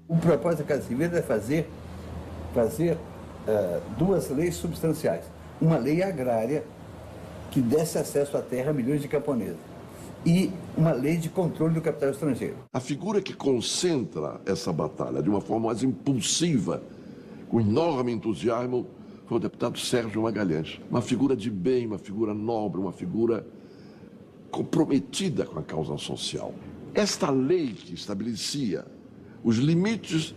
O propósito da Casa Civil é fazer duas leis substanciais. Uma lei agrária que desse acesso à terra a milhões de camponeses e uma lei de controle do capital estrangeiro. A figura que concentra essa batalha de uma forma mais impulsiva, com enorme entusiasmo, foi o deputado Sérgio Magalhães. Uma figura de bem, uma figura nobre, uma figura comprometida com a causa social. Esta lei que estabelecia os limites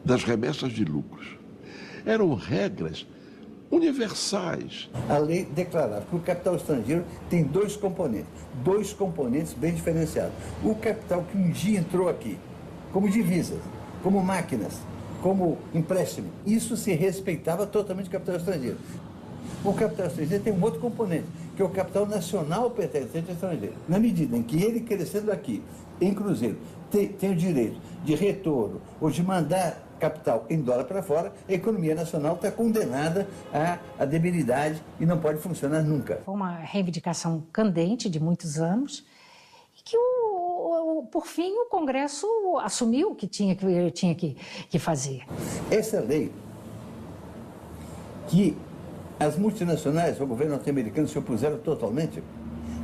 das remessas de lucros eram regras universais. A lei declarava que o capital estrangeiro tem dois componentes bem diferenciados. O capital que um dia entrou aqui, como divisas, como máquinas, como empréstimo, isso se respeitava totalmente o capital estrangeiro. O capital estrangeiro tem um outro componente, que é o capital nacional pertencente ao estrangeiro. Na medida em que ele crescendo aqui, em cruzeiro, tem o direito de retorno ou de mandar capital em dólar para fora, a economia nacional está condenada à debilidade e não pode funcionar nunca. Foi uma reivindicação candente de muitos anos e que, por fim, o Congresso assumiu que tinha que fazer. Essa lei que as multinacionais, o governo norte-americano se opuseram totalmente,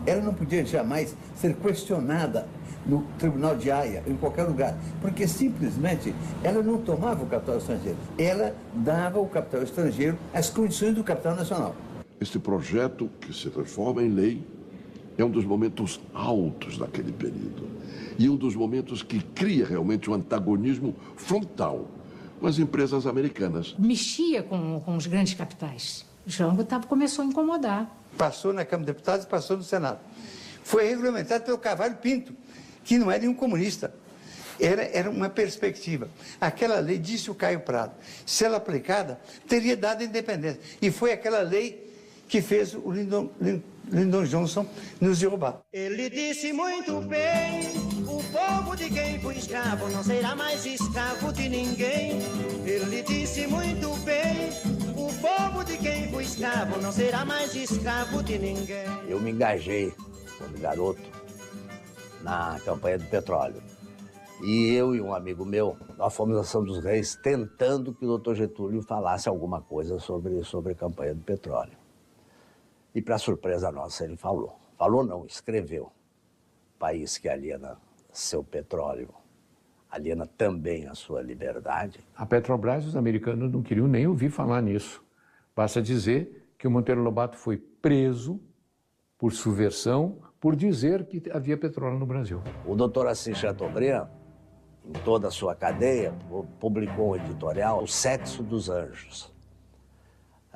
ela não podia jamais ser questionada no Tribunal de Haia, em qualquer lugar, porque simplesmente ela não tomava o capital estrangeiro, ela dava o capital estrangeiro às condições do capital nacional. Este projeto, que se transforma em lei, é um dos momentos altos daquele período e um dos momentos que cria realmente um antagonismo frontal com as empresas americanas. Mexia com os grandes capitais. Jango começou a incomodar. Passou na Câmara de Deputados e passou no Senado. Foi regulamentado pelo Cavalho Pinto, que não é nenhum comunista. Era uma perspectiva. Aquela lei, disse o Caio Prado, se ela aplicada, teria dado independência. E foi aquela lei que fez o Lyndon Johnson nos derrubar. Ele disse muito bem, o povo de quem foi escravo não será mais escravo de ninguém. Ele disse muito bem, o povo de quem foi escravo não será mais escravo de ninguém. Eu me engajei, quando garoto, na campanha do petróleo. E eu e um amigo meu, nós fomos à São dos Reis tentando que o Dr. Getúlio falasse alguma coisa sobre a campanha do petróleo. E, para surpresa nossa, ele falou. Falou não, escreveu. País que aliena seu petróleo, aliena também a sua liberdade. A Petrobras, os americanos não queriam nem ouvir falar nisso. Basta dizer que o Monteiro Lobato foi preso por subversão, por dizer que havia petróleo no Brasil. O doutor Assis Chateaubriand, em toda a sua cadeia, publicou um editorial, O Sexo dos Anjos.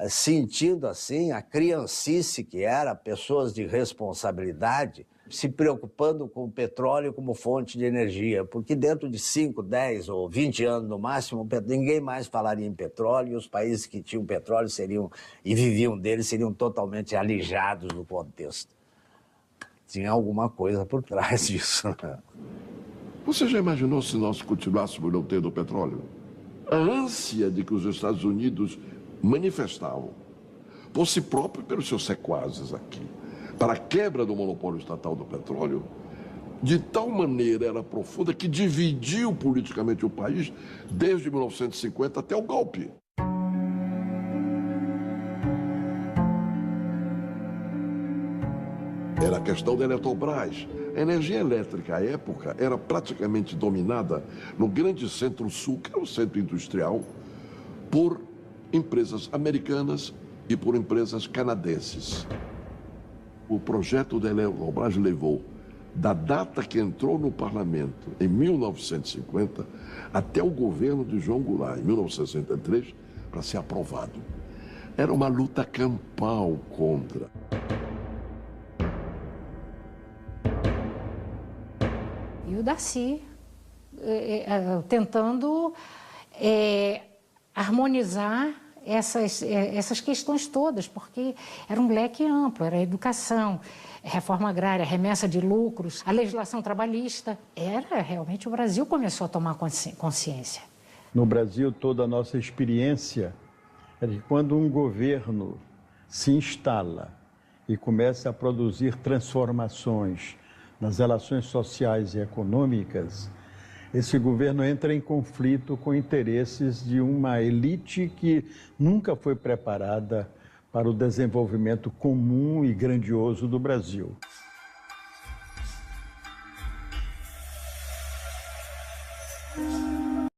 Sentindo assim a criancice que era, pessoas de responsabilidade, se preocupando com o petróleo como fonte de energia, porque dentro de 5, 10 ou 20 anos no máximo, ninguém mais falaria em petróleo e os países que tinham petróleo e viviam dele seriam totalmente alijados do contexto. Tinha alguma coisa por trás disso, né? Você já imaginou se nós continuássemos não tendo petróleo? A ânsia de que os Estados Unidos manifestavam, por si próprio e pelos seus sequazes aqui, para a quebra do monopólio estatal do petróleo, de tal maneira era profunda que dividiu politicamente o país desde 1950 até o golpe. Era a questão da Eletrobras. A energia elétrica, à época, era praticamente dominada no grande centro-sul, que era o centro industrial, por empresas americanas e por empresas canadenses. O projeto da Eletrobras levou da data que entrou no parlamento, em 1950, até o governo de João Goulart, em 1963, para ser aprovado. Era uma luta campal contra. E o Darcy tentando harmonizar essas questões todas, porque era um leque amplo, era educação, reforma agrária, remessa de lucros, a legislação trabalhista. Realmente o Brasil começou a tomar consciência. No Brasil, toda a nossa experiência é de quando um governo se instala e começa a produzir transformações nas relações sociais e econômicas, esse governo entra em conflito com interesses de uma elite que nunca foi preparada para o desenvolvimento comum e grandioso do Brasil.